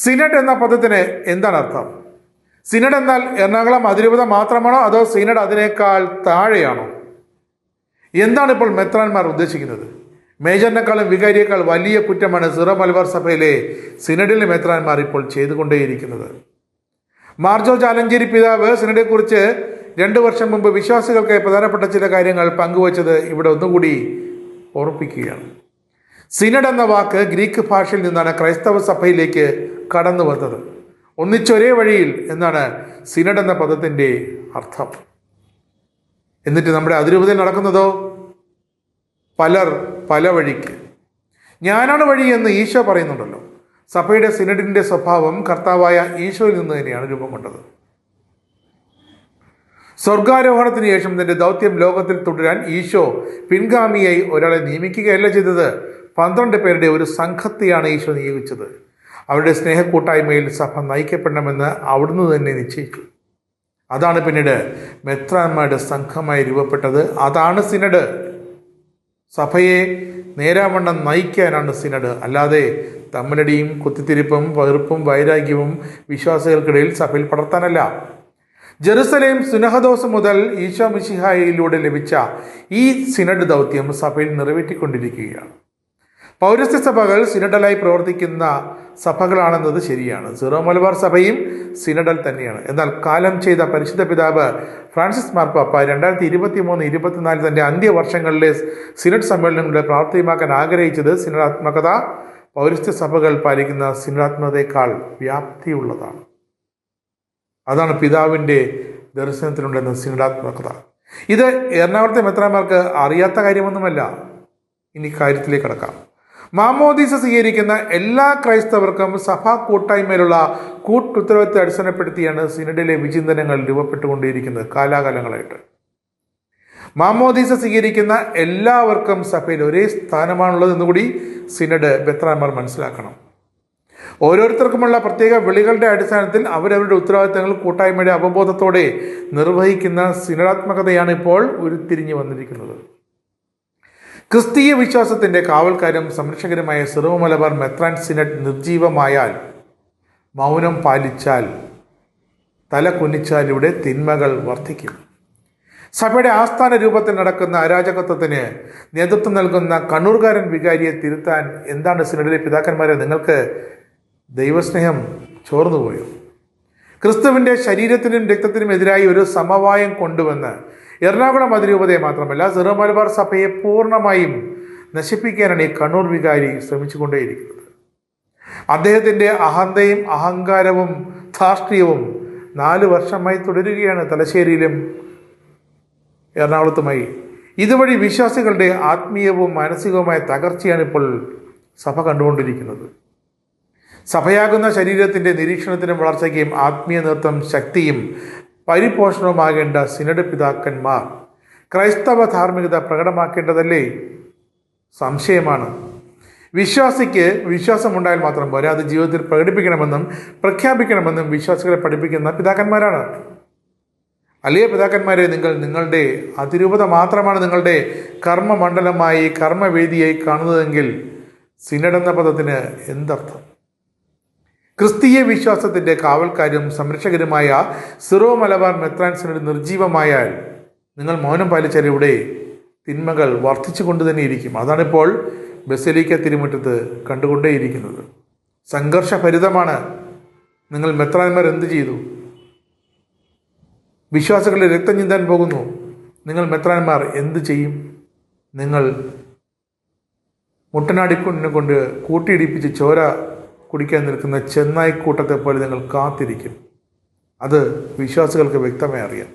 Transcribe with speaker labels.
Speaker 1: Synod എന്ന പദത്തിന് എന്താണ് അർത്ഥം? സിനഡ് എന്നാൽ എറണാകുളം അതിരൂപത മാത്രമാണോ അതോ സിനഡ് അതിനേക്കാൾ താഴെയാണോ? എന്താണ് ഇപ്പോൾ മെത്രാന്മാർ ഉദ്ദേശിക്കുന്നത്? മേജറിനേക്കാളും വികാരിയേക്കാൾ വലിയ കുറ്റമാണ് സീറോ മലബാർ സഭയിലെ സിനഡിലെ മെത്രാന്മാർ ഇപ്പോൾ ചെയ്തുകൊണ്ടേയിരിക്കുന്നത്. മാർ ജോർജ് ആലഞ്ചേരി പിതാവ് സിനഡിനെക്കുറിച്ച് 2 വർഷം മുമ്പ് വിശ്വാസികൾക്ക് പ്രധാനപ്പെട്ട ചില കാര്യങ്ങൾ പങ്കുവച്ചത് ഇവിടെ ഒന്നുകൂടി ഓർമ്മിപ്പിക്കുകയാണ്. സിനഡ് എന്ന വാക്ക് ഗ്രീക്ക് ഭാഷയിൽ നിന്നാണ് ക്രൈസ്തവ സഭയിലേക്ക് കടന്നു വന്നത്. ഒന്നിച്ചൊരേ വഴിയിൽ എന്നാണ് സിനഡ് എന്ന പദത്തിൻ്റെ അർത്ഥം. എന്നിട്ട് നമ്മുടെ അതിരൂപതയിൽ നടക്കുന്നതോ പലർ പല വഴിക്ക്. ഞാനാണ് വഴി എന്ന് ഈശോ പറയുന്നുണ്ടല്ലോ. സഭയുടെ സിനഡിൻ്റെ സ്വഭാവം കർത്താവായ ഈശോയിൽ നിന്ന് തന്നെയാണ് രൂപം കൊണ്ടത്. സ്വർഗാരോഹണത്തിന് ശേഷം തന്റെ ദൗത്യം ലോകത്തിൽ തുടരാൻ ഈശോ പിൻഗാമിയായി ഒരാളെ നിയമിക്കുകയല്ല ചെയ്തത്. 12 പേരുടെ ഒരു സംഘത്തെയാണ് ഈശോ നിയോഗിച്ചത്. അവരുടെ സ്നേഹക്കൂട്ടായ്മയിൽ സഭ നയിക്കപ്പെടണമെന്ന് അവിടുന്ന് തന്നെ നിശ്ചയിച്ചു. അതാണ് പിന്നീട് മെത്രാന്മാരുടെ സംഘമായി രൂപപ്പെട്ടത്. അതാണ് സിനഡ്. സഭയെ നേരാവണ്ണം നയിക്കാനാണ് സിനഡ്. അല്ലാതെ തമ്മിലടിയും കുത്തിത്തിരിപ്പും വെറുപ്പും വൈരാഗ്യവും വിശ്വാസികൾക്കിടയിൽ സഭയിൽ പടർത്താനല്ല. ജെറുസലേം സുനഹദോസ് മുതൽ ഈശോ മിശിഹായിലൂടെ ലഭിച്ച ഈ സിനഡ് ദൗത്യം സഭയിൽ നിറവേറ്റിക്കൊണ്ടിരിക്കുകയാണ്. പൗരസ്ത്യ സഭകൾ സിനഡലായി പ്രവർത്തിക്കുന്ന സഭകളാണെന്നത് ശരിയാണ്. സീറോ മലബാർ സഭയും സിനഡൽ തന്നെയാണ്. എന്നാൽ കാലം ചെയ്ത പരിശുദ്ധ പിതാവ് ഫ്രാൻസിസ് മാർപ്പാപ്പ 2023-24 തൻ്റെ അന്ത്യവർഷങ്ങളിലെ സിനഡ് സമ്മേളനങ്ങളുടെ പ്രാവർത്തികമാക്കാൻ ആഗ്രഹിച്ചത് സിനഡാത്മകത പൗരസ്ത്യ സഭകൾ പാലിക്കുന്ന സിനഡാത്മകതയേക്കാൾ വ്യാപ്തിയുള്ളതാണ്. അതാണ് പിതാവിൻ്റെ ദർശനത്തിലുണ്ടെന്ന സിനഡാത്മകത. ഇത് എറണാകുളത്തെ മെത്രാന്മാർക്ക് അറിയാത്ത കാര്യമൊന്നുമല്ല. ഇനി കാര്യത്തിലേക്ക് കടക്കാം. മാമോദീസ സ്വീകരിക്കുന്ന എല്ലാ ക്രൈസ്തവർക്കും സഭാ കൂട്ടായ്മയിലുള്ള കൂട്ടുത്തരവാദിത്തത്തെ അടിസ്ഥാനപ്പെടുത്തിയാണ് സിനഡിലെ വിചിന്തനങ്ങൾ രൂപപ്പെട്ടുകൊണ്ടിരിക്കുന്നത് കാലാകാലങ്ങളായിട്ട്. മാമോദീസ സ്വീകരിക്കുന്ന എല്ലാവർക്കും സഭയിൽ ഒരേ സ്ഥാനമാണുള്ളത് എന്നുകൂടി സിനഡ് മെത്രാന്മാർ മനസ്സിലാക്കണം. ഓരോരുത്തർക്കുമുള്ള പ്രത്യേക വിളികളുടെ അടിസ്ഥാനത്തിൽ അവരവരുടെ ഉത്തരവാദിത്തങ്ങൾ കൂട്ടായ്മയുടെ അവബോധത്തോടെ നിർവഹിക്കുന്ന സിനഡാത്മകതയാണ് ഇപ്പോൾ ഉരുത്തിരിഞ്ഞു വന്നിരിക്കുന്നത്. ക്രിസ്തീയ വിശ്വാസത്തിൻ്റെ കാവൽക്കാരും സംരക്ഷകരുമായ സീറോ മലബാർ മെത്രാൻ സിനഡ് നിർജീവമായാൽ, മൗനം പാലിച്ചാൽ, തല കുനിച്ചാൽ ഇവിടെ തിന്മകൾ വർദ്ധിക്കും. സഭയുടെ ആസ്ഥാന രൂപത്തിൽ നടക്കുന്ന അരാജകത്വത്തിന് നേതൃത്വം നൽകുന്ന കണ്ണൂർകാരൻ വികാരിയെ തിരുത്താൻ എന്താണ് സിനഡിലെ പിതാക്കന്മാരെ, നിങ്ങൾക്ക് ദൈവസ്നേഹം ചോർന്നുപോയോ? ക്രിസ്തുവിൻ്റെ ശരീരത്തിനും രക്തത്തിനും എതിരായി ഒരു സമവായം കൊണ്ടുവന്ന് എറണാകുളം അതിരൂപതയെ മാത്രമല്ല സീറോ മലബാർ സഭയെ പൂർണ്ണമായും നശിപ്പിക്കാനാണ് ഈ കണ്ണൂർ വികാരി ശ്രമിച്ചുകൊണ്ടേയിരിക്കുന്നത്. അദ്ദേഹത്തിൻ്റെ അഹന്തയും അഹങ്കാരവും ധാർഷ്ട്യവും 4 വർഷമായി തുടരുകയാണ് തലശ്ശേരിയിലും എറണാകുളത്തുമായി. ഇതുവഴി വിശ്വാസികളുടെ ആത്മീയവും മാനസികവുമായ തകർച്ചയാണ് ഇപ്പോൾ സഭ കണ്ടുകൊണ്ടിരിക്കുന്നത്. സഭയാകുന്ന ശരീരത്തിൻ്റെ നിരീക്ഷണത്തിനും വളർച്ചയ്ക്കും ആത്മീയ നേതൃത്വം ശക്തിയും പരിപോഷണവുമാകേണ്ട സിനഡ് പിതാക്കന്മാർ ക്രൈസ്തവ ധാർമ്മികത പ്രകടമാക്കേണ്ടതല്ലേ? സംശയമാണ്. വിശ്വാസിക്ക് വിശ്വാസമുണ്ടായാൽ മാത്രം പോരാ, അത് ജീവിതത്തിൽ പ്രകടിപ്പിക്കണമെന്നും പ്രഖ്യാപിക്കണമെന്നും വിശ്വാസികളെ പഠിപ്പിക്കുന്ന പിതാക്കന്മാരാണ്. അല്ലേ പിതാക്കന്മാരെ, നിങ്ങളുടെ അതിരൂപത മാത്രമാണ് നിങ്ങളുടെ കർമ്മമണ്ഡലമായി കർമ്മവേദിയായി കാണുന്നതെങ്കിൽ സിനഡ് എന്ന പദത്തിന് എന്തർത്ഥം? ക്രിസ്തീയ വിശ്വാസത്തിൻ്റെ കാവൽക്കാരും സംരക്ഷകരുമായ സീറോ മലബാർ മെത്രാൻ സിനഡ് നിർജീവമായാൽ, നിങ്ങൾ മൗനം പാലിച്ചാൽ ഇവിടെ തിന്മകൾ വർദ്ധിച്ചു കൊണ്ട് തന്നെ ഇരിക്കും. അതാണിപ്പോൾ ബസലിക്ക തിരുമുറ്റത്ത് കണ്ടുകൊണ്ടേയിരിക്കുന്നത്. സംഘർഷഭരിതമാണ്. നിങ്ങൾ മെത്രാന്മാർ എന്ത് ചെയ്തു? വിശ്വാസികളുടെ രക്തം ചിന്താൻ പോകുന്നു. നിങ്ങൾ മെത്രാന്മാർ എന്ത് ചെയ്യും? നിങ്ങൾ മുട്ടനാടിക്കൊണ്ടിനെ കൊണ്ട് കൂട്ടിയിടിപ്പിച്ച് ചോര കുടിക്കാൻ നിൽക്കുന്ന ചെന്നായിക്കൂട്ടത്തെ പോലെ നിങ്ങൾ കാത്തിരിക്കും. അത് വിശ്വാസികൾക്ക് വ്യക്തമായി അറിയാം.